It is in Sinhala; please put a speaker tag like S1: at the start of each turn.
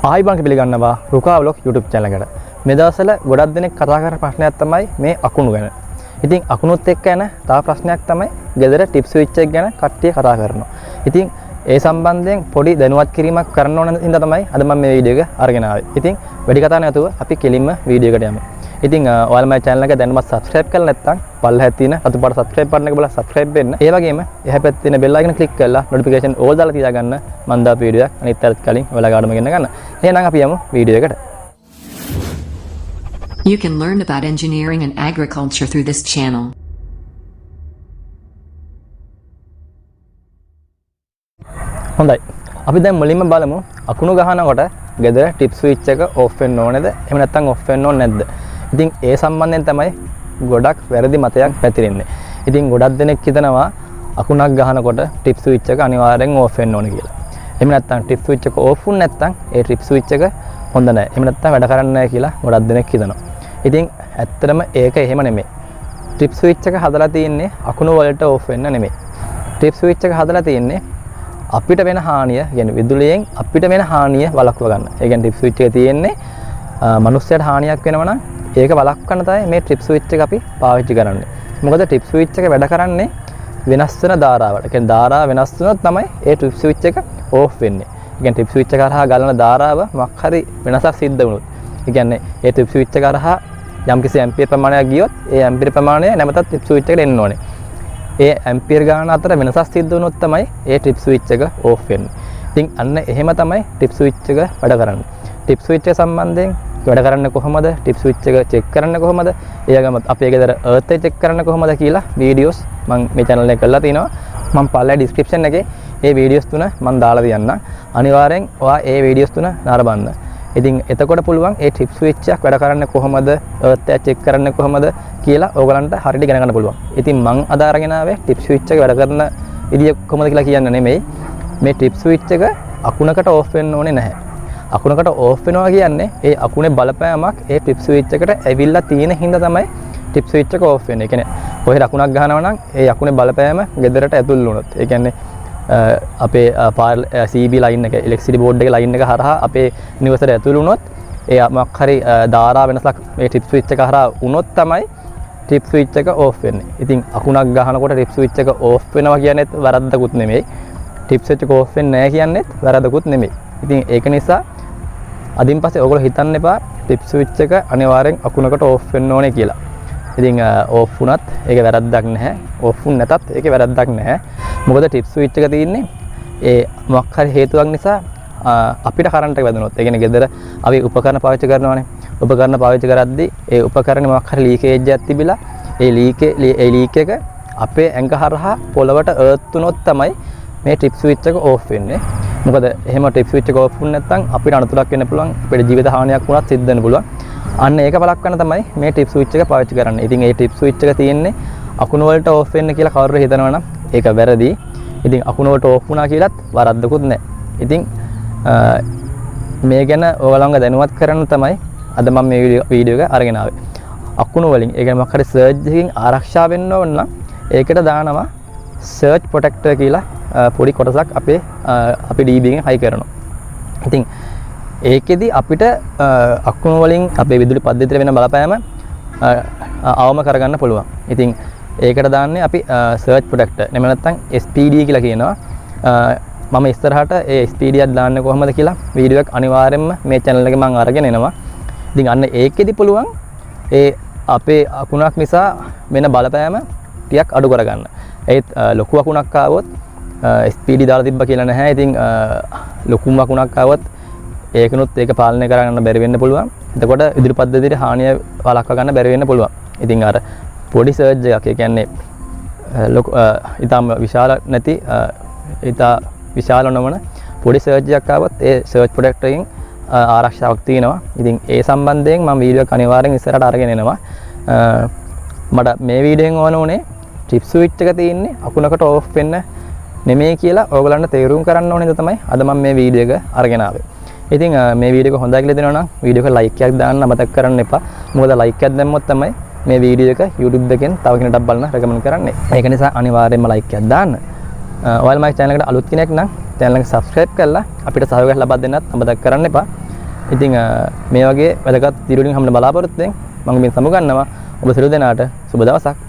S1: ආයිබංක පිළිගන්නවා RUKA vlog YouTube channel එකට. මේ දවස්වල ගොඩක් දෙනෙක් කතා කරන ප්‍රශ්නයක් තමයි මේ අකුණු ගැන. ඉතින් අකුණුත් එක්ක යන තව ප්‍රශ්නයක් තමයි ගෙදර ටිප් ස්විච් එක ගැන කට්ටිය කතා කරනවා. ඉතින් ඒ සම්බන්ධයෙන් පොඩි දැනුවත් කිරීමක් කරන්න ඕන හින්දා තමයි අද මම මේ වීඩියෝ එක අරගෙන ආවේ. ඉතින් වැඩි කතා නැතුව අපි කෙලින්ම වීඩියෝ එකට යමු. ඉතින් ඔයාලා මගේ channel එක දැනවත් subscribe කරලා නැත්නම් පල්ලෙහා තියෙන අතු පාට subscribe button එක බලලා subscribe වෙන්න. ඒ වගේම එහා පැත්තේ තියෙන bell icon click කරලා notification all දාලා තියාගන්න මම දාපු වීඩියෝ එක අනිත් අරත් කලින් ඔයාලා ගාඩම ගෙන්න ගන්න. එහෙනම් අපි යමු වීඩියෝ එකට.
S2: You can learn about engineering and agriculture through this channel.
S1: හොඳයි. අපි දැන් මුලින්ම බලමු අකුණු ගහනකොට ගෙදර ටිප් ස්විච් එක ඔෆ් වෙන්න ඕනේද? එහෙම නැත්නම් ඔෆ් වෙන්න ඕනේ නැද්ද? ඉතින් ඒ සම්බන්ධයෙන් තමයි ගොඩක් වැරදි මතයක් පැතිරෙන්නේ. ඉතින් ගොඩක් දෙනෙක් හිතනවා අකුණක් ගහනකොට ටිප් ස්විච් එක අනිවාර්යෙන් ඔෆ් වෙන්න ඕනේ කියලා. එහෙම නැත්නම් ටිප් ස්විච් එක ඔෆ් වුනේ නැත්නම් ඒ ටිප් ස්විච් එක හොඳ නැහැ. එහෙම නැත්නම් වැඩ කරන්නේ නැහැ කියලා ගොඩක් දෙනෙක් හිතනවා. ඉතින් ඇත්තටම ඒක එහෙම නෙමෙයි. ටිප් ස්විච් එක හදලා තියෙන්නේ අකුණු වලට ඔෆ් වෙන්න නෙමෙයි. ටිප් ස්විච් එක හදලා තියෙන්නේ අපිට වෙන හානිය, يعني විදුලියෙන් අපිට වෙන හානිය වළක්ව ගන්න. ඒ කියන්නේ ටිප් ස්විච් එක තියෙන්නේ මනුස්සයට හානියක් වෙනවා නම් ඒක වළක්වන්න තමයි මේ ටිප් ස්විච් එක අපි පාවිච්චි කරන්නේ. මොකද ටිප් ස්විච් එක වැඩ කරන්නේ වෙනස් වෙන ධාරාවට. ඒ කියන්නේ ධාරාව වෙනස් වුණොත් තමයි ඒ ටිප් ස්විච් එක ඕෆ් වෙන්නේ. ඒ කියන්නේ ටිප් ස්විච් එක හරහා ගලන ධාරාව මොකක් හරි වෙනසක් සිද්ධ වුණොත්. ඒ කියන්නේ ඒ ටිප් ස්විච් එක හරහා යම්කිසි ඇම්පියර් ප්‍රමාණයක් ගියොත් ඒ ඇම්පියර් ප්‍රමාණය නැවතත් ටිප් ස්විච් එකට එන්න ඕනේ. ඒ ඇම්පියර් ගාන අතර වෙනසක් සිද්ධ වුණොත් තමයි ඒ ටිප් ස්විච් එක ඕෆ් වෙන්නේ. ඉතින් අන්න එහෙම තමයි ටිප් ස්විච් එක වැඩ කරන්නේ. ටිප් ස්විච් එක සම්බන්ධයෙන් වැඩ කරන්නේ කොහොමද? ටිප් ස්විච් එක චෙක් කරන්නේ කොහොමද? ඒගම අපේ ගෙදර අර්ත් එක චෙක් කරන්නේ කොහොමද කියලා වීඩියෝස් මම මේ channel එකේ කරලා තිනවා. මම පල්ලේ description එකේ මේ වීඩියෝස් තුන මම දාලා තියන්නම්. අනිවාර්යෙන් ඔයා ඒ වීඩියෝස් තුන නරඹන්න. ඉතින් එතකොට පුළුවන් ඒ ටිප් ස්විච් එක වැඩ කරන්නේ කොහොමද? අර්ත් එක චෙක් කරන්නේ කොහොමද කියලා ඕගලන්ට හරියට ඉගෙන ගන්න පුළුවන්. ඉතින් මම අද අරගෙන ආවේ ටිප් ස්විච් එක වැඩ කරන විදිය කොහොමද කියලා කියන්න නෙමෙයි. මේ ටිප් ස්විච් එක අකුණකට ඕෆ් වෙන්න ඕනේ නැහැ. අකුණකට ඕෆ් වෙනවා කියන්නේ ඒ අකුණේ බලපෑමක් ඒ ටිප් ස්විච් එකට ඇවිල්ලා තියෙන හින්දා තමයි ටිප් ස්විච් එක ඕෆ් වෙන්නේ. ඒ කියන්නේ කොහෙද අකුණක් ගහනවා නම් ඒ අකුණේ බලපෑම ගෙදරට ඇතුල් වුණොත්. ඒ කියන්නේ අපේ CB ලයින් එක ඉලෙක්ට්‍රිසිටි බෝඩ් එකේ ලයින් එක හරහා අපේ ඉන්වර්ටර් ඇතුළු වුණොත් ඒ මොකක් හරි ධාරා වෙනසක් මේ ටිප් ස්විච් එක හරහා වුණොත් තමයි ටිප් ස්විච් එක ඕෆ් වෙන්නේ. ඉතින් අකුණක් ගහනකොට ටිප් ස්විච් එක ඕෆ් වෙනවා කියන්නේත් වැරද්දකුත් නෙමෙයි. ටිප් ස්විච් එක ඕෆ් වෙන්නේ නැහැ කියන්නේත් වැරද්දකුත් නෙමෙයි. ඉතින් ඒක නිසා අදින් පස්සේ ඔයගොල්ලෝ හිතන්න එපා ටිප් ස්විච් එක අනිවාර්යෙන් අකුණකට ඕෆ් වෙන්න ඕනේ කියලා. ඉතින් ඕෆ් වුණත් ඒක වැරද්දක් නැහැ. ඕෆ් වුණ නැතත් ඒක වැරද්දක් නැහැ. මොකද ටිප් ස්විච් එක තියෙන්නේ ඒ මොකක් හරි හේතුවක් නිසා අපිට කරන්ට් එක වැදුනොත්. ඒ කියන්නේ ගෙදර අපි උපකරණ පාවිච්චි කරනවානේ. උපකරණ පාවිච්චි කරද්දී ඒ උපකරණේ මොකක් හරි ලීකේජ් එකක් තිබිලා ඒ ලීක් එක අපේ ඇඟ හරහා පොළවට අර්ත් වුණොත් තමයි මේ ටිප් ස්විච් එක ඕෆ් වෙන්නේ. මොකද එහෙම ටිප් ස්විච් එක ඕෆ් වුණ නැත්නම් අපිට අනතුරක් වෙන්න පුළුවන්. අපේ ජීවිත හානියක් වුණත් සිද්ධ වෙන්න පුළුවන්. අන්න ඒක බලක්වන්න තමයි මේ ටිප් ස්විච් එක පාවිච්චි කරන්නේ. ඉතින් මේ ටිප් ස්විච් එක තියෙන්නේ අකුණු වලට ඕෆ් වෙන්න කියලා කවුරු හිතනවා නම් ඒක වැරදි. ඉතින් අකුණු වලට ඕෆ් වුණා කියලාත් වරද්දකුත් නැහැ. ඉතින් මේ ගැන ඔයගලන්ව දැනුවත් කරන්න තමයි අද මම මේ වීඩියෝ එක අරගෙන ආවේ. අකුණු වලින් ඒ කියන්නේ මොකක් හරි සර්ජ් එකකින් ආරක්ෂා වෙන්න ඕන නම් ඒකට දානවා සර්ජ් ප්‍රොටෙක්ටර් කියලා පොඩි කොටසක් අපි DB එකෙන් හයි කරනවා. ඉතින් ඒකෙදි අපිට අකුණු වලින් අපේ විදුලි පද්ධතියට වෙන බලපෑම අවම කරගන්න පුළුවන්. ඉතින් ඒකට දාන්නේ අපි සර්ජ් ප්‍රොටෙක්ටර්. එහෙම නැත්නම් SPD කියලා කියනවා. මම ඉස්සරහට ඒ SPD එකක් දාන්නේ කොහොමද කියලා වීඩියෝ එකක් අනිවාර්යයෙන්ම මේ channel එකේ මම අරගෙන එනවා. ඉතින් අන්න ඒකෙදි පුළුවන් ඒ අපේ අකුණක් නිසා වෙන බලපෑම ටිකක් අඩු කරගන්න. ඒත් ලොකු අකුණක් ආවොත් SPD දාලා තිබ්බ කියලා නැහැ. ඉතින් ලොකුම අකුණක් ආවොත් ඒකනොත් ඒක පාලනය කරගන්න බැරි වෙන්න පුළුවන්. එතකොට විදුලි පද්ධතියට හානිය වළක්ව ගන්න බැරි වෙන්න පුළුවන්. ඉතින් අර පොඩි සර්ජ් එකක්, ඒ කියන්නේ ඊටම විශාල නැති ඊට විශාල නොවන පොඩි සර්ජ් එකක් ආවොත් ඒ සර්ජ් ප්‍රොටෙක්ටර් එකෙන් ආරක්ෂාවක් තියෙනවා. ඉතින් ඒ සම්බන්ධයෙන් මම වීඩියෝ එක අනිවාර්යෙන් ඉස්සරහට අරගෙන එනවා. මට මේ වීඩියෝෙන් ඕන උනේ ටිප් ස්විච් එක තියෙන්නේ අකුණකට ඕෆ් වෙන්න නෙමෙයි කියලා ඔයගලන්ට තේරුම් කරන්න ඕනේ නේද තමයි අද මම මේ වීඩියෝ එක අරගෙන ආවේ. ඉතින් මේ වීඩියෝ එක හොඳයි කියලා දෙනවා නම් වීඩියෝ එක ලයික් එකක් දාන්න අමතක කරන්න එපා. මොකද ලයික් එකක් දැම්මොත් තමයි මේ වීඩියෝ එක YouTube එකෙන් තව කෙනෙක්ට බලන්න රෙකමන්ඩ් කරන්නේ. ඒක නිසා අනිවාර්යයෙන්ම ලයික් එකක් දාන්න. ඔයාලා මගේ channel එකට අලුත් කෙනෙක් නම් channel එක subscribe කරලා අපිට සහයෝගයක් ලබා දෙන්නත් අමතක කරන්න එපා. ඉතින් මේ වගේ වැදගත් වීඩියෝ එකකින් හැමෝම බලාපොරොත්තු වෙමින් මම මේ සමුගන්නවා. ඔබ සියලු දෙනාට සුබ දවසක්.